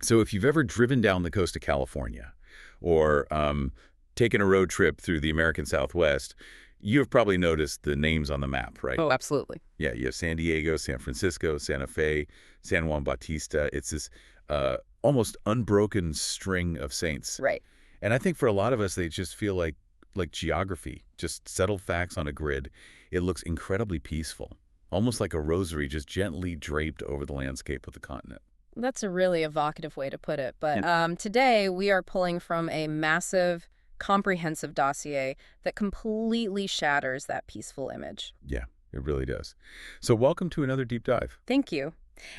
So if you've ever driven down the coast of California or taken a road trip through the American Southwest, you've probably noticed the names on the map, right? Oh, absolutely. Yeah, you have San Diego, San Francisco, Santa Fe, San Juan Bautista. It's this almost unbroken string of saints. Right. And I think for a lot of us, they just feel like geography, just settled facts on a grid. It looks incredibly peaceful, almost like a rosary just gently draped over the landscape of the continent. That's a really evocative way to put it. But Yeah. today we are pulling from a massive, comprehensive dossier that completely shatters that peaceful image. Yeah, it really does. So welcome to another deep dive. Thank you.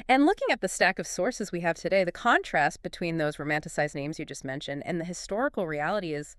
And looking at the stack of sources we have today, the contrast between those romanticized names you just mentioned and the historical reality is,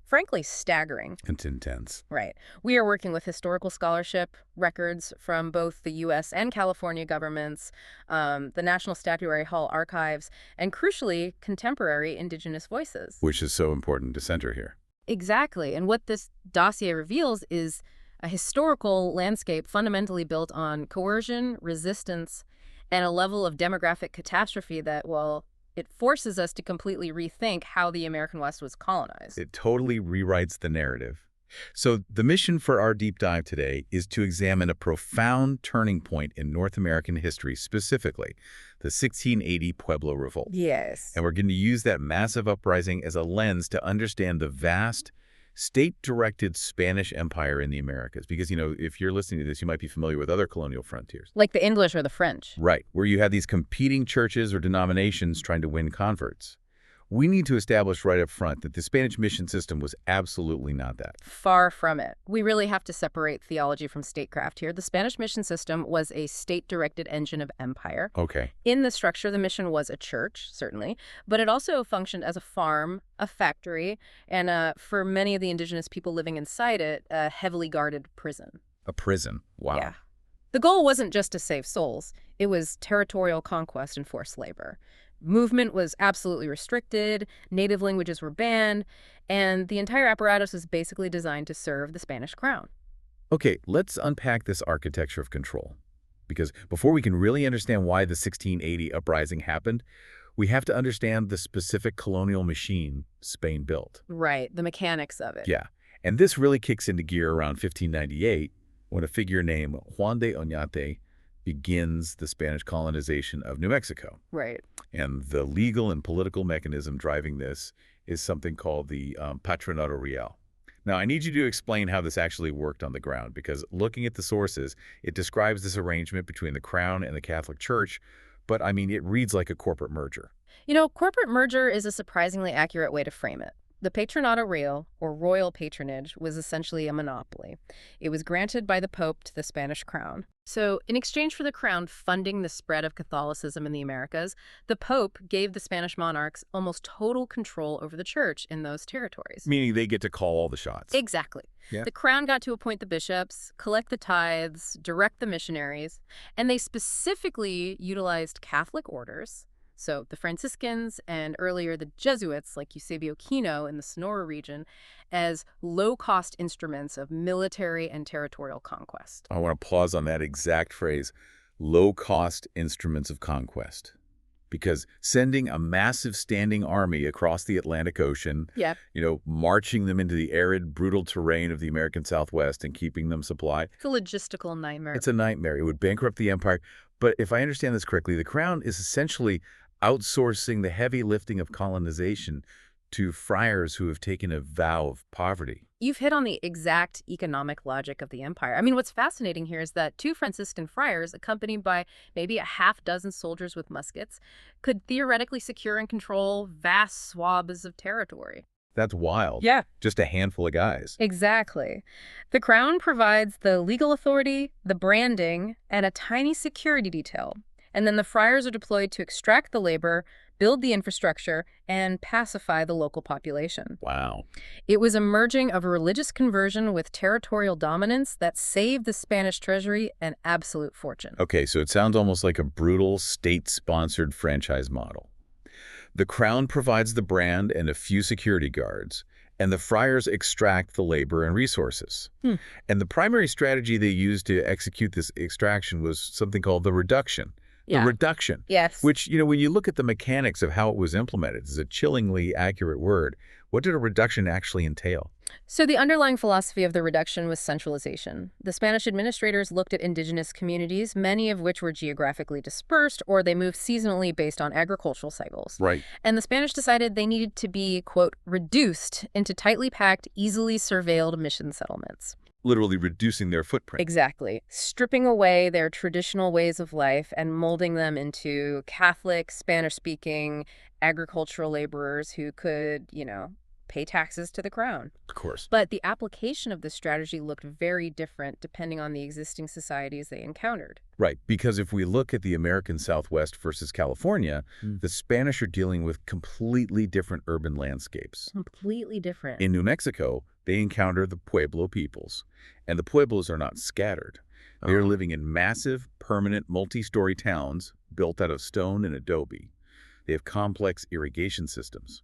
frankly, staggering. It's intense. Right. We are working with historical scholarship, records from both the U.S. and California governments, the National Statuary Hall archives, and crucially, contemporary Indigenous voices. Which is so important to center here. Exactly. And what this dossier reveals is a historical landscape fundamentally built on coercion, resistance, and a level of demographic catastrophe that, well, it forces us to completely rethink how the American West was colonized. It totally rewrites the narrative. So the mission for our deep dive today is to examine a profound turning point in North American history, specifically the 1680 Pueblo Revolt. Yes. And we're going to use that massive uprising as a lens to understand the vast state-directed Spanish Empire in the Americas. Because, if you're listening to this, you might be familiar with other colonial frontiers. Like the English or the French. Right, where you had these competing churches or denominations trying to win converts. We need to establish right up front that the Spanish mission system was absolutely not that. Far from it. We really have to separate theology from statecraft here. The Spanish mission system was a state-directed engine of empire. Okay. In the structure, the mission was a church, certainly, but it also functioned as a farm, a factory, and for many of the indigenous people living inside it, a heavily guarded prison. A prison. Wow. Yeah. The goal wasn't just to save souls. It was territorial conquest and forced labor. Movement was absolutely restricted, native languages were banned, and the entire apparatus was basically designed to serve the Spanish crown. Okay, let's unpack this architecture of control. Because before we can really understand why the 1680 uprising happened, we have to understand the specific colonial machine Spain built. Right, the mechanics of it. Yeah, and this really kicks into gear around 1598 when a figure named Juan de Oñate begins the Spanish colonization of New Mexico. Right. And the legal and political mechanism driving this is something called the Patronato Real. Now, I need you to explain how this actually worked on the ground, because looking at the sources, it describes this arrangement between the Crown and the Catholic Church, but it reads like a corporate merger. Corporate merger is a surprisingly accurate way to frame it. The Patronato Real, or royal patronage, was essentially a monopoly. It was granted by the Pope to the Spanish crown. So, in exchange for the crown funding the spread of Catholicism in the Americas, the Pope gave the Spanish monarchs almost total control over the church in those territories. Meaning they get to call all the shots. Exactly. Yeah. The crown got to appoint the bishops, collect the tithes, direct the missionaries, and they specifically utilized Catholic orders. So the Franciscans and earlier the Jesuits, like Eusebio Kino in the Sonora region, as low-cost instruments of military and territorial conquest. I want to pause on that exact phrase, low-cost instruments of conquest. Because sending a massive standing army across the Atlantic Ocean, Yeah. Marching them into the arid, brutal terrain of the American Southwest and keeping them supplied. It's a logistical nightmare. It's a nightmare. It would bankrupt the empire. But if I understand this correctly, the crown is essentially outsourcing the heavy lifting of colonization to friars who have taken a vow of poverty. You've hit on the exact economic logic of the empire. What's fascinating here is that two Franciscan friars, accompanied by maybe a half dozen soldiers with muskets, could theoretically secure and control vast swaths of territory. That's wild. Yeah. Just a handful of guys. Exactly. The crown provides the legal authority, the branding, and a tiny security detail. And then the friars are deployed to extract the labor, build the infrastructure, and pacify the local population. Wow. It was a merging of a religious conversion with territorial dominance that saved the Spanish treasury an absolute fortune. Okay, so it sounds almost like a brutal state-sponsored franchise model. The crown provides the brand and a few security guards, and the friars extract the labor and resources. And the primary strategy they used to execute this extraction was something called the reduction. The reduction. Yes. Which, when you look at the mechanics of how it was implemented, is a chillingly accurate word. What did a reduction actually entail? So the underlying philosophy of the reduction was centralization. The Spanish administrators looked at indigenous communities, many of which were geographically dispersed, or they moved seasonally based on agricultural cycles. Right. And the Spanish decided they needed to be, quote, reduced into tightly packed, easily surveilled mission settlements. Literally reducing their footprint. Exactly. Stripping away their traditional ways of life and molding them into Catholic, Spanish-speaking agricultural laborers who could, pay taxes to the crown. Of course. But the application of this strategy looked very different depending on the existing societies they encountered. Right, because if we look at the American Southwest versus California, the Spanish are dealing with completely different urban landscapes. Completely different. In New Mexico, they encounter the Pueblo peoples, and the Pueblos are not scattered. They are living in massive, permanent, multi-story towns built out of stone and adobe. They have complex irrigation systems.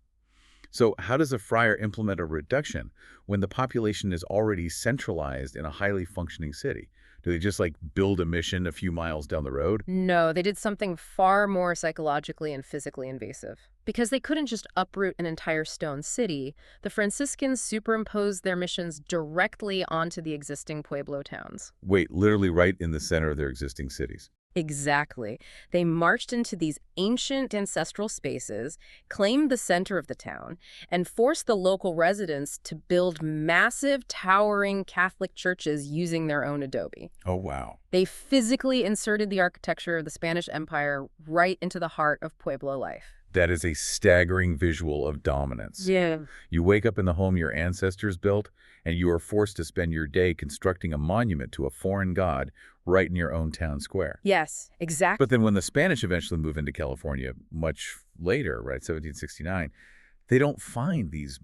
So how does a friar implement a reduction when the population is already centralized in a highly functioning city? Do they just build a mission a few miles down the road? No, they did something far more psychologically and physically invasive. Because they couldn't just uproot an entire stone city, the Franciscans superimposed their missions directly onto the existing Pueblo towns. Wait, literally right in the center of their existing cities. Exactly. They marched into these ancient ancestral spaces, claimed the center of the town, and forced the local residents to build massive, towering Catholic churches using their own adobe. Oh, wow. They physically inserted the architecture of the Spanish Empire right into the heart of Pueblo life. That is a staggering visual of dominance. Yeah. You wake up in the home your ancestors built, and you are forced to spend your day constructing a monument to a foreign god right in your own town square. Yes, exactly. But then when the Spanish eventually move into California much later, right, 1769, they don't find these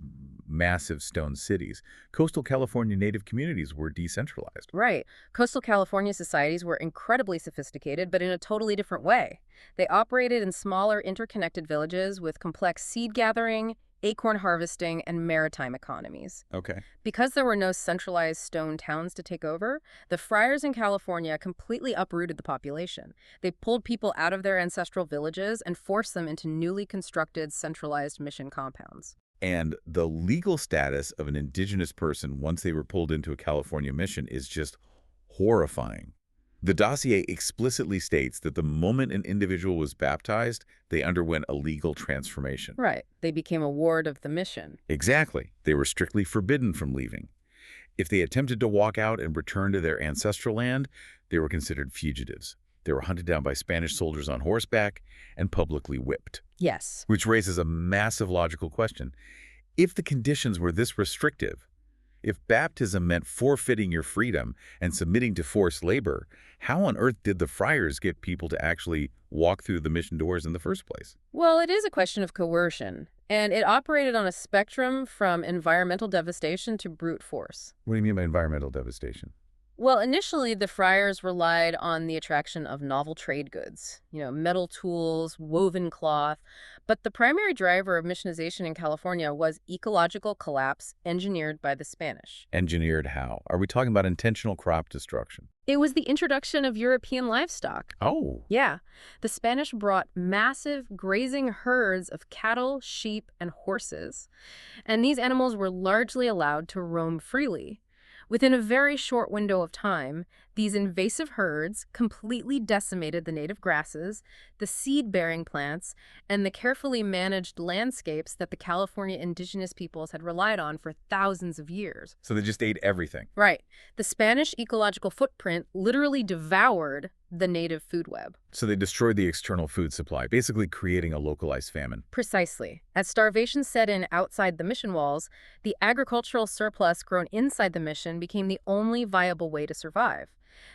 massive stone cities. Coastal California native communities were decentralized. Right. Coastal California societies were incredibly sophisticated, but in a totally different way. They operated in smaller, interconnected villages with complex seed gathering, acorn harvesting, and maritime economies. Okay. Because there were no centralized stone towns to take over, the friars in California completely uprooted the population. They pulled people out of their ancestral villages and forced them into newly constructed centralized mission compounds. And the legal status of an indigenous person once they were pulled into a California mission is just horrifying. The dossier explicitly states that the moment an individual was baptized, they underwent a legal transformation. Right. They became a ward of the mission. Exactly. They were strictly forbidden from leaving. If they attempted to walk out and return to their ancestral land, they were considered fugitives. They were hunted down by Spanish soldiers on horseback and publicly whipped. Yes. Which raises a massive logical question. If the conditions were this restrictive, if baptism meant forfeiting your freedom and submitting to forced labor, how on earth did the friars get people to actually walk through the mission doors in the first place? Well, it is a question of coercion, and it operated on a spectrum from environmental devastation to brute force. What do you mean by environmental devastation? Well, initially, the friars relied on the attraction of novel trade goods, metal tools, woven cloth. But the primary driver of missionization in California was ecological collapse engineered by the Spanish. Engineered how? Are we talking about intentional crop destruction? It was the introduction of European livestock. Oh. Yeah. The Spanish brought massive grazing herds of cattle, sheep, and horses. And these animals were largely allowed to roam freely. Within a very short window of time, these invasive herds completely decimated the native grasses, the seed-bearing plants, and the carefully managed landscapes that the California indigenous peoples had relied on for thousands of years. So they just ate everything. Right. The Spanish ecological footprint literally devoured the native food web. So they destroyed the external food supply, basically creating a localized famine. Precisely. As starvation set in outside the mission walls, the agricultural surplus grown inside the mission became the only viable way to survive.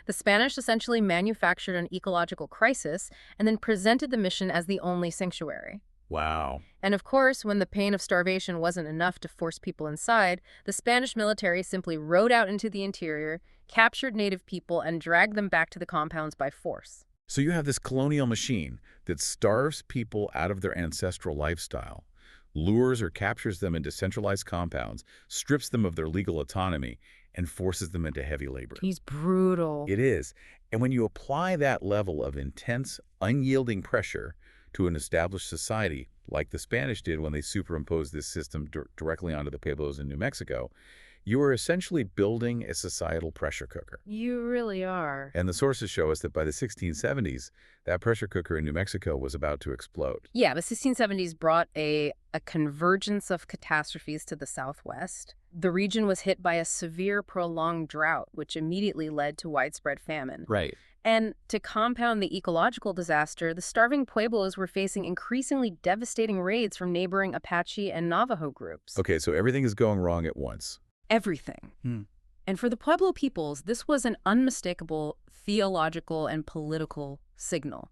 The Spanish essentially manufactured an ecological crisis and then presented the mission as the only sanctuary. Wow. And of course, when the pain of starvation wasn't enough to force people inside, the Spanish military simply rode out into the interior, captured native people, and dragged them back to the compounds by force. So you have this colonial machine that starves people out of their ancestral lifestyle, lures or captures them into centralized compounds, strips them of their legal autonomy, and forces them into heavy labor. He's brutal. It is. And when you apply that level of intense, unyielding pressure to an established society, like the Spanish did when they superimposed this system directly onto the Pueblos in New Mexico, you are essentially building a societal pressure cooker. You really are. And the sources show us that by the 1670s, that pressure cooker in New Mexico was about to explode. Yeah, the 1670s brought a convergence of catastrophes to the Southwest. The region was hit by a severe, prolonged drought, which immediately led to widespread famine. Right. And to compound the ecological disaster, the starving Pueblos were facing increasingly devastating raids from neighboring Apache and Navajo groups. Okay, so everything is going wrong at once. Everything. And for the Pueblo peoples, this was an unmistakable theological and political signal.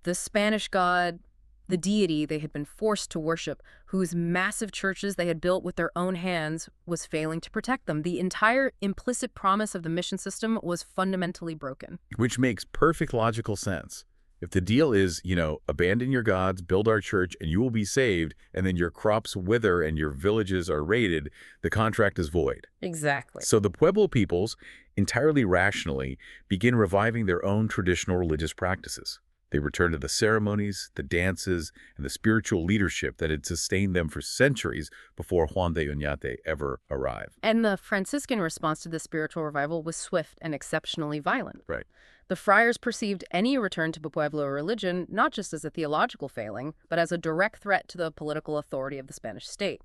The Spanish god, the deity they had been forced to worship, whose massive churches they had built with their own hands, was failing to protect them. The entire implicit promise of the mission system was fundamentally broken. Which makes perfect logical sense. If the deal is, abandon your gods, build our church, and you will be saved, and then your crops wither and your villages are raided, the contract is void. Exactly. So the Pueblo peoples, entirely rationally, begin reviving their own traditional religious practices. They return to the ceremonies, the dances, and the spiritual leadership that had sustained them for centuries before Juan de Oñate ever arrived. And the Franciscan response to the spiritual revival was swift and exceptionally violent. Right. The friars perceived any return to the Pueblo religion not just as a theological failing, but as a direct threat to the political authority of the Spanish state.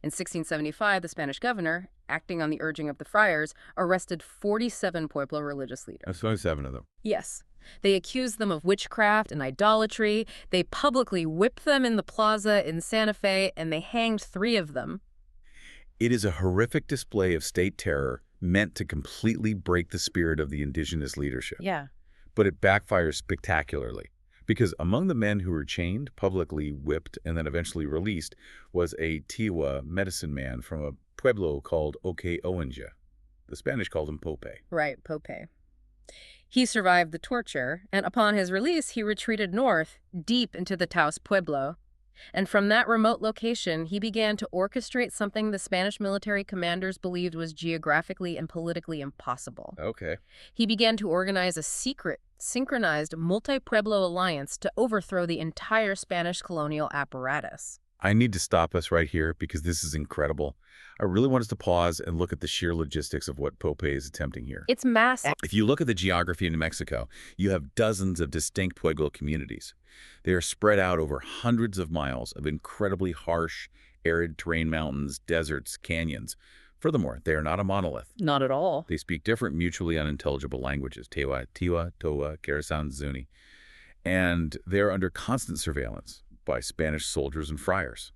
In 1675, the Spanish governor, acting on the urging of the friars, arrested 47 Pueblo religious leaders. That's 27 of them. Yes. They accused them of witchcraft and idolatry. They publicly whipped them in the plaza in Santa Fe, and they hanged 3 of them. It is a horrific display of state terror meant to completely break the spirit of the indigenous leadership. Yeah. But it backfires spectacularly, because among the men who were chained, publicly whipped, and then eventually released was a Tiwa medicine man from a pueblo called Oque-Owenja. The Spanish called him Pope. Right, Pope. He survived the torture, and upon his release, he retreated north, deep into the Taos Pueblo. And from that remote location, he began to orchestrate something the Spanish military commanders believed was geographically and politically impossible. Okay. He began to organize a secret, synchronized multi-Pueblo alliance to overthrow the entire Spanish colonial apparatus. I need to stop us right here because this is incredible. I really want us to pause and look at the sheer logistics of what Pope is attempting here. It's massive. If you look at the geography in New Mexico, you have dozens of distinct Pueblo communities. They are spread out over hundreds of miles of incredibly harsh, arid terrain, mountains, deserts, canyons. Furthermore, they are not a monolith. Not at all. They speak different, mutually unintelligible languages, Tewa, Tiwa, Towa, Karasan, Zuni. And they're under constant surveillance by Spanish soldiers and friars.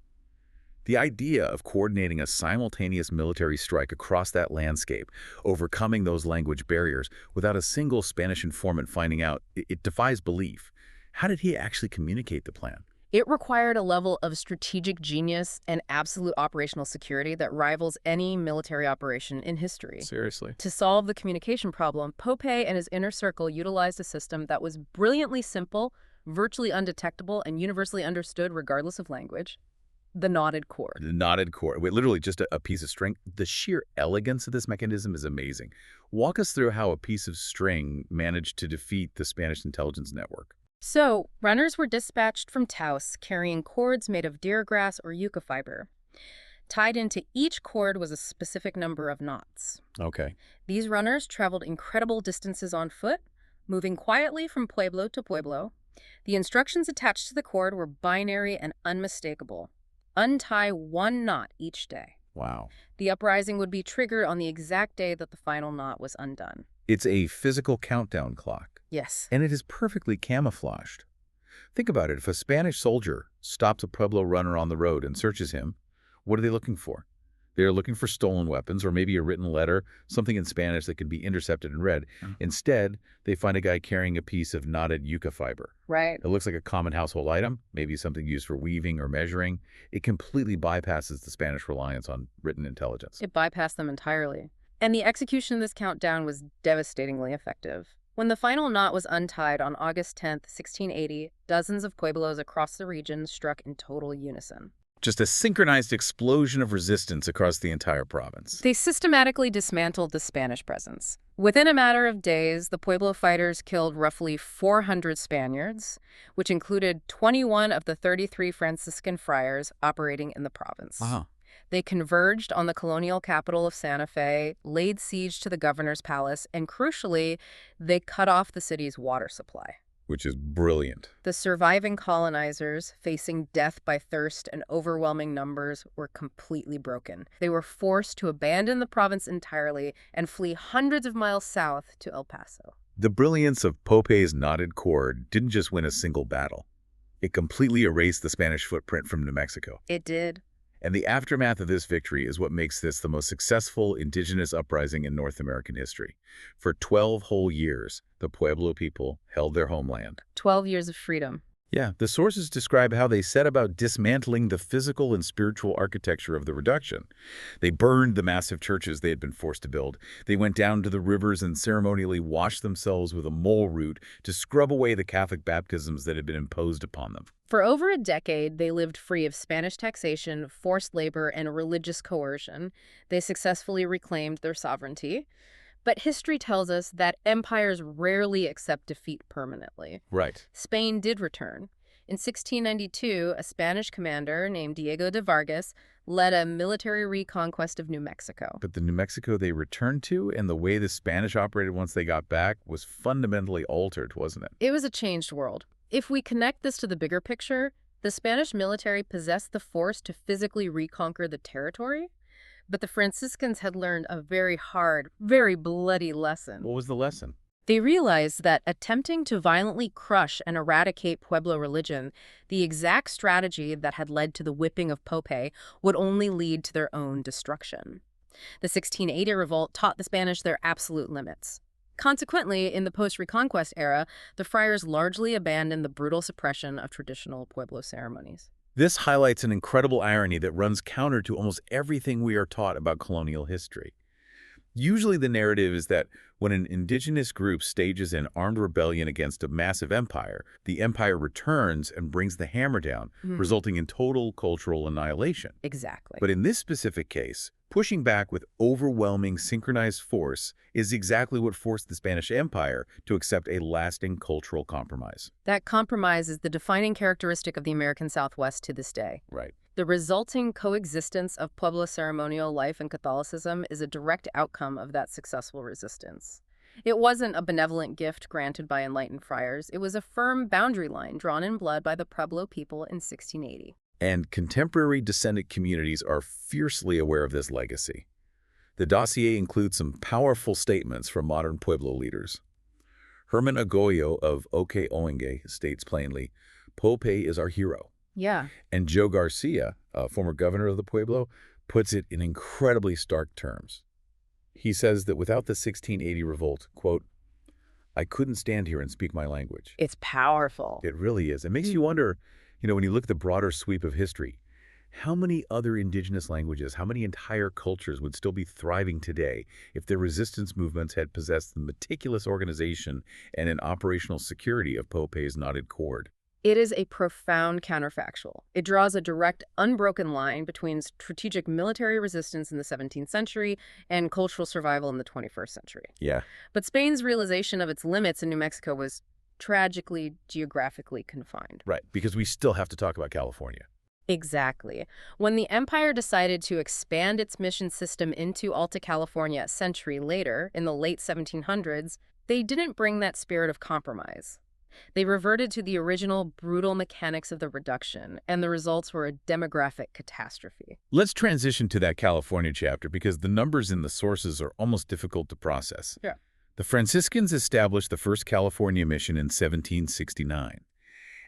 The idea of coordinating a simultaneous military strike across that landscape, overcoming those language barriers without a single Spanish informant finding out, it defies belief. How did he actually communicate the plan? It required a level of strategic genius and absolute operational security that rivals any military operation in history. Seriously. To solve the communication problem, Pope and his inner circle utilized a system that was brilliantly simple, virtually undetectable, and universally understood regardless of language. The knotted cord. The knotted cord. Literally just a piece of string. The sheer elegance of this mechanism is amazing. Walk us through how a piece of string managed to defeat the Spanish intelligence network. So, runners were dispatched from Taos carrying cords made of deer grass or yucca fiber. Tied into each cord was a specific number of knots. Okay. These runners traveled incredible distances on foot, moving quietly from pueblo to pueblo. The instructions attached to the cord were binary and unmistakable. Untie 1 knot each day. Wow. The uprising would be triggered on the exact day that the final knot was undone. It's a physical countdown clock. Yes. And it is perfectly camouflaged. Think about it. If a Spanish soldier stops a Pueblo runner on the road and searches him, what are they looking for? They're looking for stolen weapons or maybe a written letter, something in Spanish that can be intercepted and read. Instead, they find a guy carrying a piece of knotted yucca fiber. Right. It looks like a common household item, maybe something used for weaving or measuring. It completely bypasses the Spanish reliance on written intelligence. It bypassed them entirely. And the execution of this countdown was devastatingly effective. When the final knot was untied on August 10th, 1680, dozens of pueblos across the region struck in total unison. Just a synchronized explosion of resistance across the entire province. They systematically dismantled the Spanish presence. Within a matter of days, the Pueblo fighters killed roughly 400 Spaniards, which included 21 of the 33 Franciscan friars operating in the province. Wow. They converged on the colonial capital of Santa Fe, laid siege to the governor's palace, and crucially, they cut off the city's water supply. Which is brilliant. The surviving colonizers, facing death by thirst and overwhelming numbers, were completely broken. They were forced to abandon the province entirely and flee hundreds of miles south to El Paso. The brilliance of Pope's knotted cord didn't just win a single battle. It completely erased the Spanish footprint from New Mexico. It did. And the aftermath of this victory is what makes this the most successful indigenous uprising in North American history. For 12 whole years, the Pueblo people held their homeland. 12 years of freedom. Yeah, the sources describe how they set about dismantling the physical and spiritual architecture of the reduction. They burned the massive churches they had been forced to build. They went down to the rivers and ceremonially washed themselves with a mole root to scrub away the Catholic baptisms that had been imposed upon them. For over a decade, they lived free of Spanish taxation, forced labor, and religious coercion. They successfully reclaimed their sovereignty. But history tells us that empires rarely accept defeat permanently. Right. Spain did return. In 1692, a Spanish commander named Diego de Vargas led a military reconquest of New Mexico. But the New Mexico they returned to and the way the Spanish operated once they got back was fundamentally altered, wasn't it? It was a changed world. If we connect this to the bigger picture, the Spanish military possessed the force to physically reconquer the territory, but the Franciscans had learned a very hard, very bloody lesson. What was the lesson? They realized that attempting to violently crush and eradicate Pueblo religion, the exact strategy that had led to the whipping of Pope, would only lead to their own destruction. The 1680 revolt taught the Spanish their absolute limits. Consequently, in the post-Reconquest era, the friars largely abandoned the brutal suppression of traditional Pueblo ceremonies. This highlights an incredible irony that runs counter to almost everything we are taught about colonial history. Usually the narrative is that when an indigenous group stages an armed rebellion against a massive empire, the empire returns and brings the hammer down, resulting in total cultural annihilation. Exactly. But in this specific case, pushing back with overwhelming synchronized force is exactly what forced the Spanish Empire to accept a lasting cultural compromise. That compromise is the defining characteristic of the American Southwest to this day. Right. The resulting coexistence of Pueblo ceremonial life and Catholicism is a direct outcome of that successful resistance. It wasn't a benevolent gift granted by enlightened friars. It was a firm boundary line drawn in blood by the Pueblo people in 1680. And contemporary descendant communities are fiercely aware of this legacy. The dossier includes some powerful statements from modern Pueblo leaders. Herman Agoyo of Oque Oenge states plainly, "Pope is our hero." Yeah. And Joe Garcia, a former governor of the Pueblo, puts it in incredibly stark terms. He says that without the 1680 revolt, quote, "I couldn't stand here and speak my language." It's powerful. It really is. It makes you wonder, when you look at the broader sweep of history, how many other indigenous languages, how many entire cultures would still be thriving today if their resistance movements had possessed the meticulous organization and an operational security of Pope's knotted cord? It is a profound counterfactual. It draws a direct, unbroken line between strategic military resistance in the 17th century and cultural survival in the 21st century. Yeah. But Spain's realization of its limits in New Mexico was tragically geographically confined. Right, because we still have to talk about California. Exactly. When the empire decided to expand its mission system into Alta California a century later, in the late 1700s, they didn't bring that spirit of compromise. They reverted to the original brutal mechanics of the reduction, and the results were a demographic catastrophe. Let's transition to that California chapter because the numbers in the sources are almost difficult to process. Yeah. The Franciscans established the first California mission in 1769,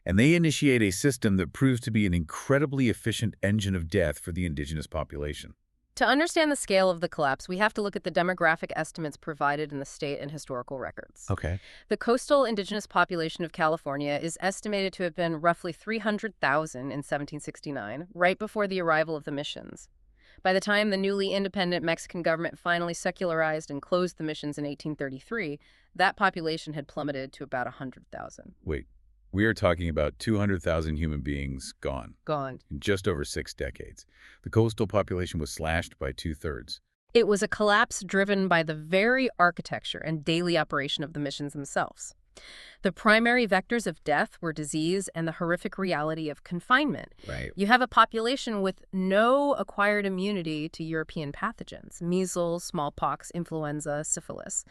and they initiate a system that proves to be an incredibly efficient engine of death for the indigenous population. To understand the scale of the collapse, we have to look at the demographic estimates provided in the state and historical records. Okay. The coastal indigenous population of California is estimated to have been roughly 300,000 in 1769, right before the arrival of the missions. By the time the newly independent Mexican government finally secularized and closed the missions in 1833, that population had plummeted to about 100,000. Wait, We are talking about 200,000 human beings gone Gone. in just over 6 decades. The coastal population was slashed by 2/3. It was a collapse driven by the very architecture and daily operation of the missions themselves. The primary vectors of death were disease and the horrific reality of confinement. Right. You have a population with no acquired immunity to European pathogens, measles, smallpox, influenza, syphilis.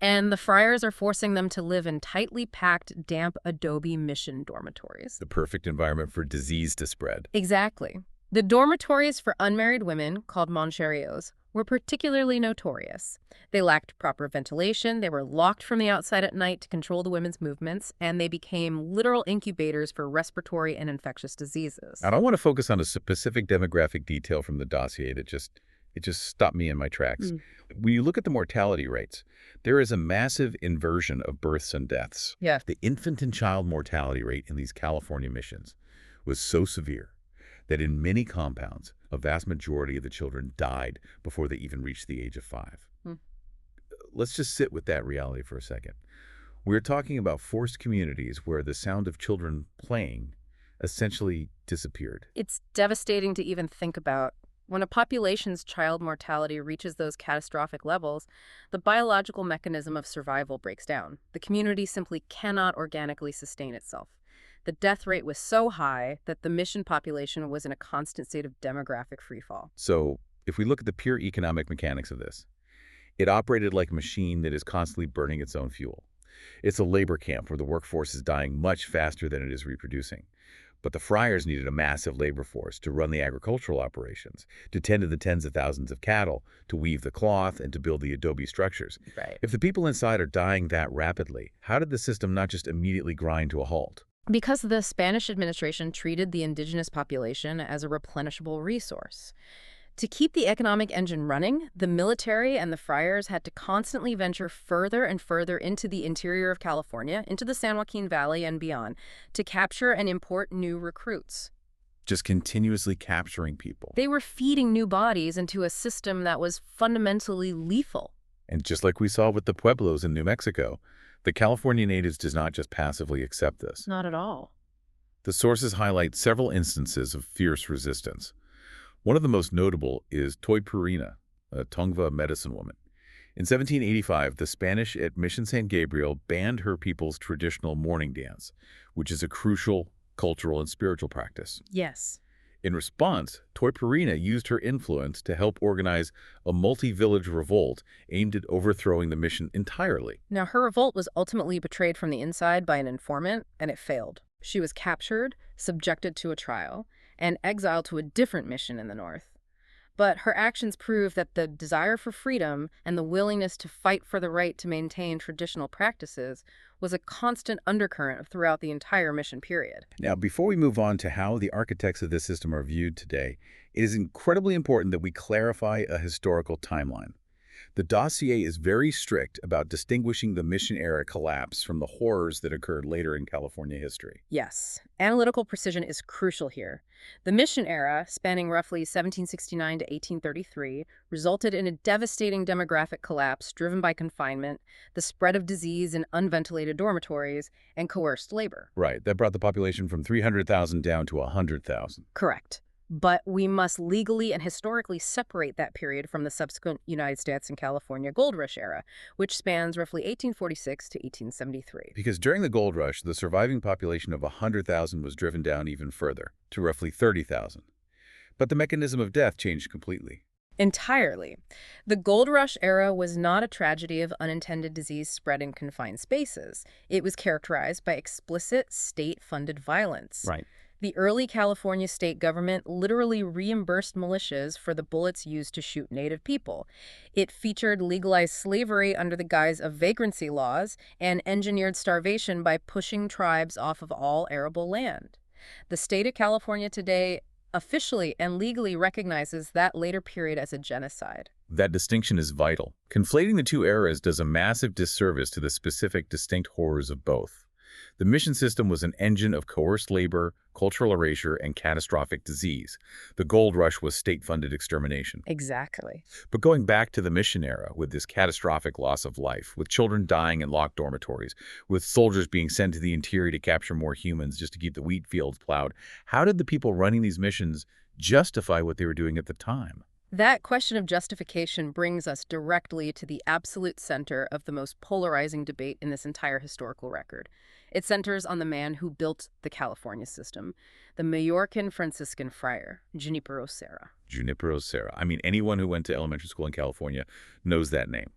And the friars are forcing them to live in tightly packed, damp adobe mission dormitories. The perfect environment for disease to spread. Exactly. The dormitories for unmarried women, called moncherios, were particularly notorious. They lacked proper ventilation, they were locked from the outside at night to control the women's movements, and they became literal incubators for respiratory and infectious diseases. And I want to focus on a specific demographic detail from the dossier that just stopped me in my tracks. When you look at the mortality rates, there is a massive inversion of births and deaths. Yeah. The infant and child mortality rate in these California missions was so severe that in many compounds, a vast majority of the children died before they even reached the age of 5. Let's just sit with that reality for a second. We're talking about forced communities where the sound of children playing essentially disappeared. It's devastating to even think about. When a population's child mortality reaches those catastrophic levels, the biological mechanism of survival breaks down. The community simply cannot organically sustain itself. The death rate was so high that the mission population was in a constant state of demographic freefall. So if we look at the pure economic mechanics of this, it operated like a machine that is constantly burning its own fuel. It's a labor camp where the workforce is dying much faster than it is reproducing. But the friars needed a massive labor force to run the agricultural operations, to tend to the tens of thousands of cattle, to weave the cloth, and to build the adobe structures. Right. If the people inside are dying that rapidly, how did the system not just immediately grind to a halt? Because the Spanish administration treated the indigenous population as a replenishable resource. To keep the economic engine running, the military and the friars had to constantly venture further and further into the interior of California, into the San Joaquin Valley and beyond, to capture and import new recruits. Just continuously capturing people. They were feeding new bodies into a system that was fundamentally lethal. And just like we saw with the Pueblos in New Mexico, the California natives does not just passively accept this. Not at all. The sources highlight several instances of fierce resistance. One of the most notable is Toypurina, a Tongva medicine woman. In 1785, the Spanish at Mission San Gabriel banned her people's traditional mourning dance, which is a crucial cultural and spiritual practice. Yes. In response, Toypurina used her influence to help organize a multi-village revolt aimed at overthrowing the mission entirely. Now, her revolt was ultimately betrayed from the inside by an informant, and it failed. She was captured, subjected to a trial, and exiled to a different mission in the north. But her actions prove that the desire for freedom and the willingness to fight for the right to maintain traditional practices was a constant undercurrent throughout the entire mission period. Now, before we move on to how the architects of this system are viewed today, it is incredibly important that we clarify a historical timeline. The dossier is very strict about distinguishing the mission-era collapse from the horrors that occurred later in California history. Yes, analytical precision is crucial here. The mission era, spanning roughly 1769 to 1833, resulted in a devastating demographic collapse driven by confinement, the spread of disease in unventilated dormitories, and coerced labor. Right, that brought the population from 300,000 down to 100,000. Correct. But we must legally and historically separate that period from the subsequent United States and California Gold Rush era, which spans roughly 1846 to 1873. Because during the gold rush, the surviving population of 100,000 was driven down even further, to roughly 30,000. But the mechanism of death changed completely. Entirely. The Gold Rush era was not a tragedy of unintended disease spread in confined spaces. It was characterized by explicit state-funded violence. Right. The early California state government literally reimbursed militias for the bullets used to shoot Native people. It featured legalized slavery under the guise of vagrancy laws and engineered starvation by pushing tribes off of all arable land. The state of California today officially and legally recognizes that later period as a genocide. That distinction is vital. Conflating the two eras does a massive disservice to the specific, distinct horrors of both. The mission system was an engine of coerced labor, cultural erasure, and catastrophic disease. The gold rush was state-funded extermination. Exactly. But going back to the mission era, with this catastrophic loss of life, with children dying in locked dormitories, with soldiers being sent to the interior to capture more humans just to keep the wheat fields plowed, how did the people running these missions justify what they were doing at the time? That question of justification brings us directly to the absolute center of the most polarizing debate in this entire historical record. It centers on the man who built the California system, the Majorcan Franciscan friar, Junípero Serra. Junípero Serra. I mean, anyone who went to elementary school in California knows that name.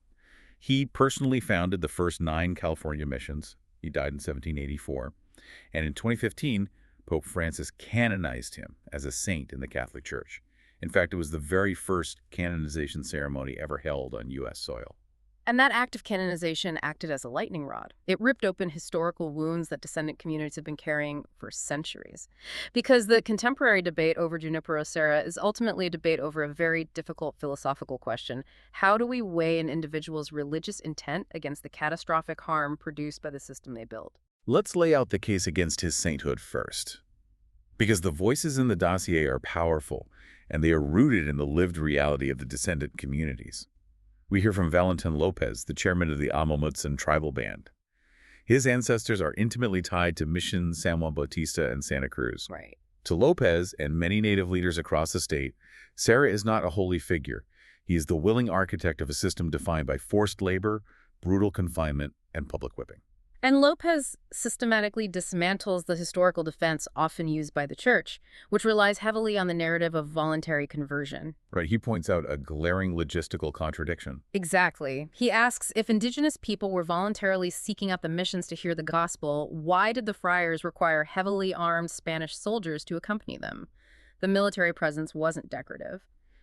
He personally founded the first 9 California missions. He died in 1784. And in 2015, Pope Francis canonized him as a saint in the Catholic Church. In fact, it was the very first canonization ceremony ever held on U.S. soil. And that act of canonization acted as a lightning rod. It ripped open historical wounds that descendant communities have been carrying for centuries. Because the contemporary debate over Junípero Serra is ultimately a debate over a very difficult philosophical question. How do we weigh an individual's religious intent against the catastrophic harm produced by the system they built? Let's lay out the case against his sainthood first. Because the voices in the dossier are powerful, and they are rooted in the lived reality of the descendant communities. We hear from Valentin Lopez, the chairman of the Amah Mutsun tribal band. His ancestors are intimately tied to Mission San Bautista and Santa Cruz. Right. To Lopez and many Native leaders across the state, Serra is not a holy figure. He is the willing architect of a system defined by forced labor, brutal confinement, and public whipping. And Lopez systematically dismantles the historical defense often used by the church, which relies heavily on the narrative of voluntary conversion. Right, he points out a glaring logistical contradiction. Exactly. He asks, if indigenous people were voluntarily seeking out the missions to hear the gospel, why did the friars require heavily armed Spanish soldiers to accompany them? The military presence wasn't decorative.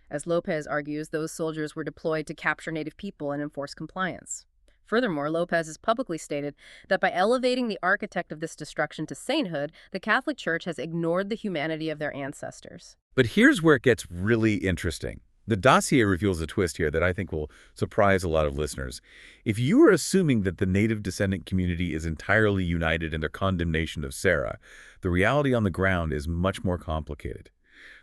As Lopez argues, those soldiers were deployed to capture Native people and enforce compliance. Furthermore, Lopez has publicly stated that by elevating the architect of this destruction to sainthood, the Catholic Church has ignored the humanity of their ancestors. But here's where it gets really interesting. The dossier reveals a twist here that I think will surprise a lot of listeners. If you are assuming that the Native descendant community is entirely united in their condemnation of Serra, the reality on the ground is much more complicated.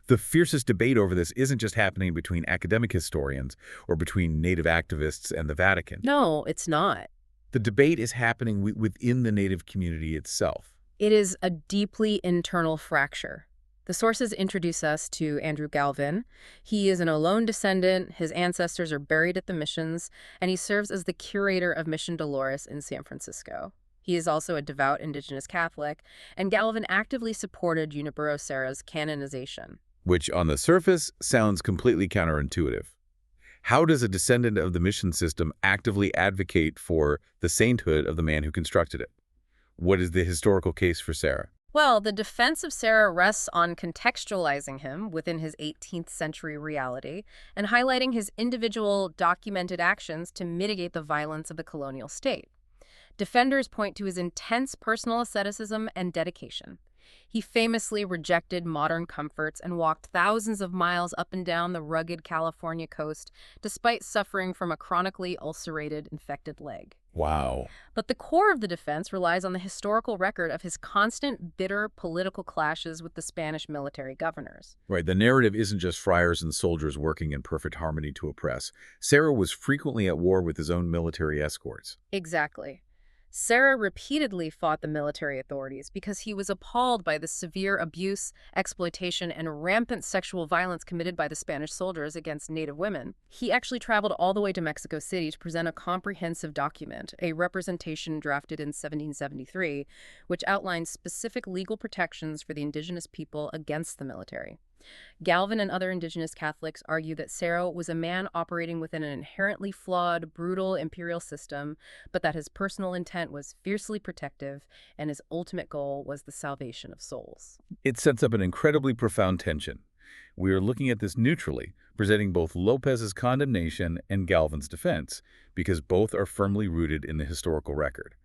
The fiercest debate over this isn't just happening between academic historians or between Native activists and the Vatican. No, it's not. The debate is happening within the Native community itself. It is a deeply internal fracture. The sources introduce us to Andrew Galvan. He is an Ohlone descendant, his ancestors are buried at the missions, and he serves as the curator of Mission Dolores in San Francisco. He is also a devout Indigenous Catholic, and Galvan actively supported Junípero Serra's canonization. Which, on the surface, sounds completely counterintuitive. How does a descendant of the mission system actively advocate for the sainthood of the man who constructed it? What is the historical case for Serra? Well, the defense of Serra rests on contextualizing him within his 18th century reality and highlighting his individual documented actions to mitigate the violence of the colonial state. Defenders point to his intense personal asceticism and dedication. He famously rejected modern comforts and walked thousands of miles up and down the rugged California coast, despite suffering from a chronically ulcerated, infected leg. Wow. But the core of the defense relies on the historical record of his constant, bitter political clashes with the Spanish military governors. Right, the narrative isn't just friars and soldiers working in perfect harmony to oppress. Serra was frequently at war with his own military escorts. Exactly. Serra repeatedly fought the military authorities because he was appalled by the severe abuse, exploitation, and rampant sexual violence committed by the Spanish soldiers against Native women. He actually traveled all the way to Mexico City to present a comprehensive document, a representation drafted in 1773, which outlines specific legal protections for the indigenous people against the military. Galvan and other Indigenous Catholics argue that Serra was a man operating within an inherently flawed, brutal imperial system, but that his personal intent was fiercely protective, and his ultimate goal was the salvation of souls. It sets up an incredibly profound tension. We are looking at this neutrally, presenting both Lopez's condemnation and Galvan's defense, because both are firmly rooted in the historical record.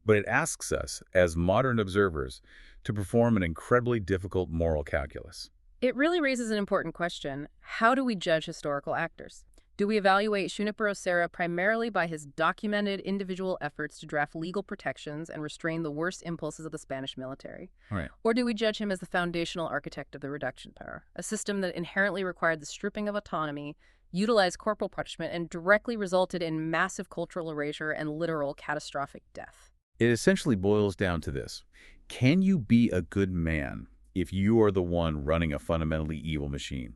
But it asks us, as modern observers, to perform an incredibly difficult moral calculus. It really raises an important question. How do we judge historical actors? Do we evaluate Junípero Serra primarily by his documented individual efforts to draft legal protections and restrain the worst impulses of the Spanish military? All right. Or do we judge him as the foundational architect of the reduction power, a system that inherently required the stripping of autonomy, utilized corporal punishment, and directly resulted in massive cultural erasure and literal catastrophic death? It essentially boils down to this. Can you be a good man if you are the one running a fundamentally evil machine?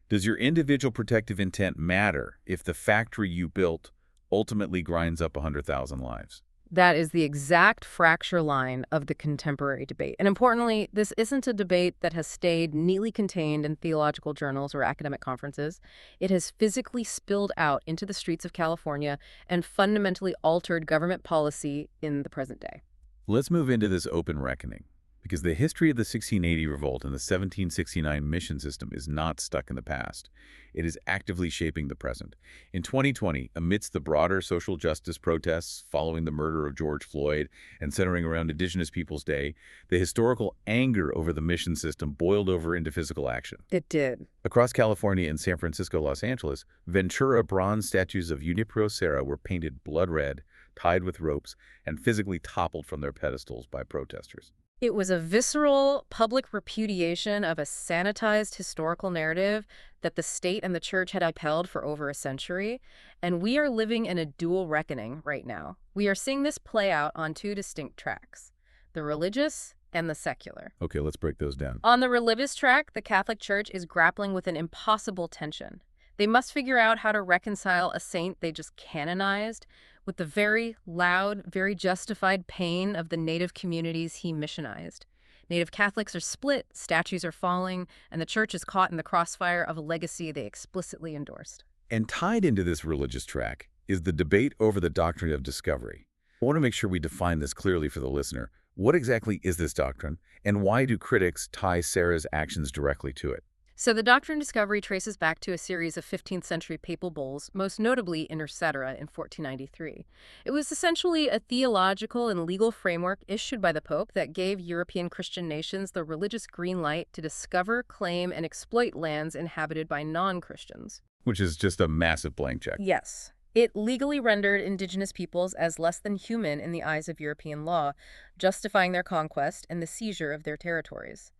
Does your individual protective intent matter if the factory you built ultimately grinds up 100,000 lives? That is the exact fracture line of the contemporary debate. And importantly, this isn't a debate that has stayed neatly contained in theological journals or academic conferences. It has physically spilled out into the streets of California and fundamentally altered government policy in the present day. Let's move into this open reckoning, because the history of the 1680 revolt and the 1769 mission system is not stuck in the past. It is actively shaping the present. In 2020, amidst the broader social justice protests following the murder of George Floyd and centering around Indigenous Peoples Day, the historical anger over the mission system boiled over into physical action. It did. Across California and San Francisco, Los Angeles, Ventura bronze statues of Junípero Serra were painted blood red, tied with ropes, and physically toppled from their pedestals by protesters. It was a visceral public repudiation of a sanitized historical narrative that the state and the church had upheld for over a century, and we are living in a dual reckoning right now. We are seeing this play out on two distinct tracks, the religious and the secular. Okay, let's break those down. On the religious track, the Catholic Church is grappling with an impossible tension. They must figure out how to reconcile a saint they just canonized with the very loud, very justified pain of the Native communities he missionized. Native Catholics are split, statues are falling, and the church is caught in the crossfire of a legacy they explicitly endorsed. And tied into this religious track is the debate over the doctrine of discovery. I want to make sure we define this clearly for the listener. What exactly is this doctrine, and why do critics tie Serra's actions directly to it? So the doctrine of discovery traces back to a series of 15th century papal bulls, most notably Inter Cetera in 1493. It was essentially a theological and legal framework issued by the Pope that gave European Christian nations the religious green light to discover, claim, and exploit lands inhabited by non-Christians. Which is just a massive blank check. Yes. It legally rendered indigenous peoples as less than human in the eyes of European law, justifying their conquest and the seizure of their territories.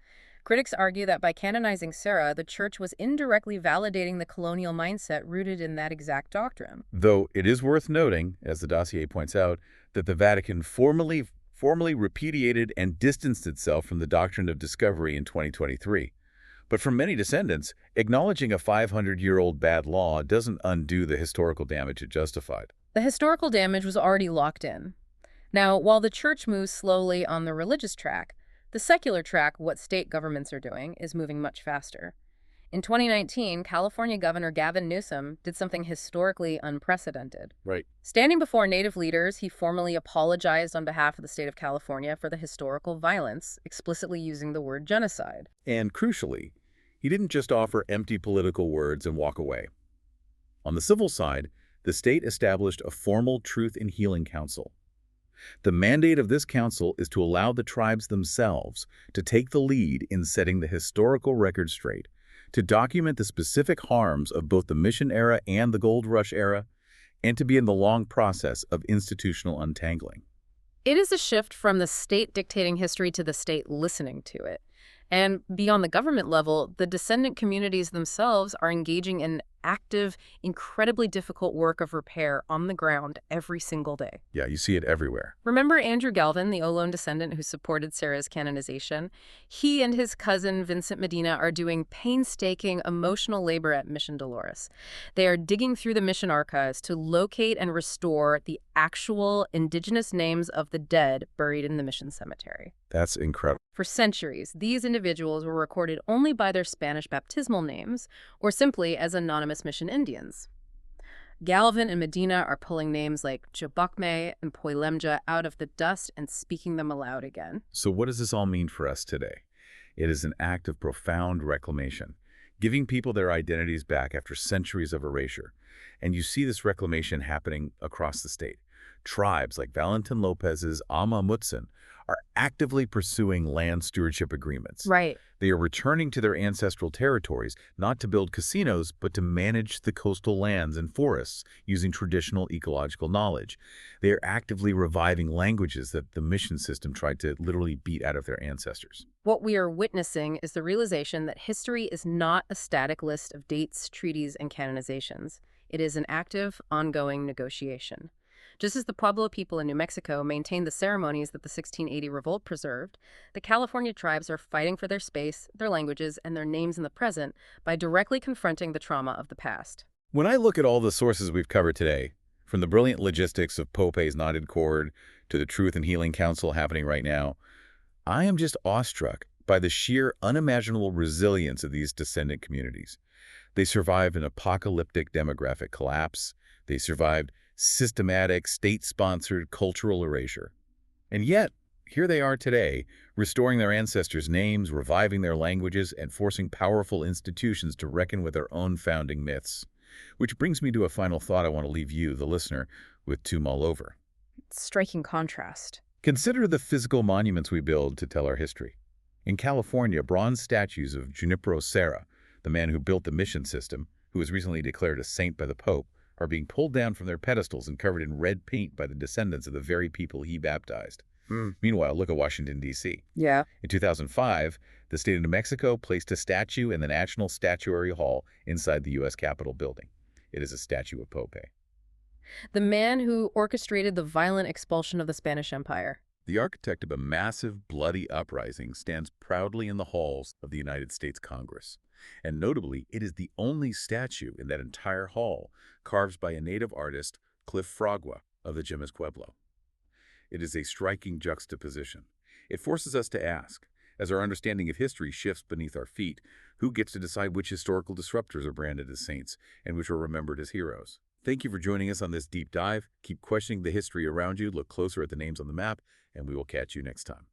Critics argue that by canonizing Serra, the Church was indirectly validating the colonial mindset rooted in that exact doctrine. Though it is worth noting, as the dossier points out, that the Vatican formally repudiated and distanced itself from the doctrine of discovery in 2023. But for many descendants, acknowledging a 500-year-old bad law doesn't undo the historical damage it justified. The historical damage was already locked in. Now, while the Church moves slowly on the religious track, the secular track, what state governments are doing, is moving much faster. In 2019, California Governor Gavin Newsom did something historically unprecedented. Right. Standing before Native leaders, he formally apologized on behalf of the state of California for the historical violence, explicitly using the word genocide. And crucially, he didn't just offer empty political words and walk away. On the civil side, the state established a formal Truth and Healing Council. The mandate of this council is to allow the tribes themselves to take the lead in setting the historical record straight, to document the specific harms of both the mission era and the gold rush era, and to be in the long process of institutional untangling. It is a shift from the state dictating history to the state listening to it. And beyond the government level, the descendant communities themselves are engaging in active, incredibly difficult work of repair on the ground every single day. Yeah, you see it everywhere. Remember Andrew Galvan, the Olón descendant who supported Serra's canonization? He and his cousin Vincent Medina are doing painstaking emotional labor at Mission Dolores. They are digging through the mission archives to locate and restore the actual indigenous names of the dead buried in the mission cemetery. That's incredible. For centuries, these individuals were recorded only by their Spanish baptismal names or simply as anonymous mission Indians. Galvan and Medina are pulling names like Jabakme and Poilemja out of the dust and speaking them aloud again. So what does this all mean for us today? It is an act of profound reclamation, giving people their identities back after centuries of erasure. And you see this reclamation happening across the state. tribes like Valentin Lopez's Amah Mutsun are actively pursuing land stewardship agreements. Right. They are returning to their ancestral territories, not to build casinos, but to manage the coastal lands and forests using traditional ecological knowledge. They are actively reviving languages that the mission system tried to literally beat out of their ancestors. What we are witnessing is the realization that history is not a static list of dates, treaties, and canonizations. It is an active, ongoing negotiation. Just as the Pueblo people in New Mexico maintained the ceremonies that the 1680 revolt preserved, the California tribes are fighting for their space, their languages, and their names in the present by directly confronting the trauma of the past. When I look at all the sources we've covered today, from the brilliant logistics of Pope's knotted cord to the Truth and Healing Council happening right now, I am just awestruck by the sheer unimaginable resilience of these descendant communities. They survived an apocalyptic demographic collapse. They survived systematic, state-sponsored cultural erasure. And yet, here they are today, restoring their ancestors' names, reviving their languages, and forcing powerful institutions to reckon with their own founding myths. Which brings me to a final thought I want to leave you, the listener, with to mull over. Striking contrast. Consider the physical monuments we build to tell our history. In California, bronze statues of Junípero Serra, the man who built the mission system, who was recently declared a saint by the Pope, are being pulled down from their pedestals and covered in red paint by the descendants of the very people he baptized. Meanwhile, look at Washington, D.C. Yeah. In 2005, the state of New Mexico placed a statue in the National Statuary Hall inside the U.S. Capitol building. It is a statue of Pope. The man who orchestrated the violent expulsion of the Spanish Empire. The architect of a massive, bloody uprising stands proudly in the halls of the United States Congress. And notably, it is the only statue in that entire hall carved by a native artist, Cliff Fragua, of the Jemez Pueblo. It is a striking juxtaposition. It forces us to ask, as our understanding of history shifts beneath our feet, who gets to decide which historical disruptors are branded as saints and which are remembered as heroes? Thank you for joining us on this deep dive. Keep questioning the history around you, look closer at the names on the map, and we will catch you next time.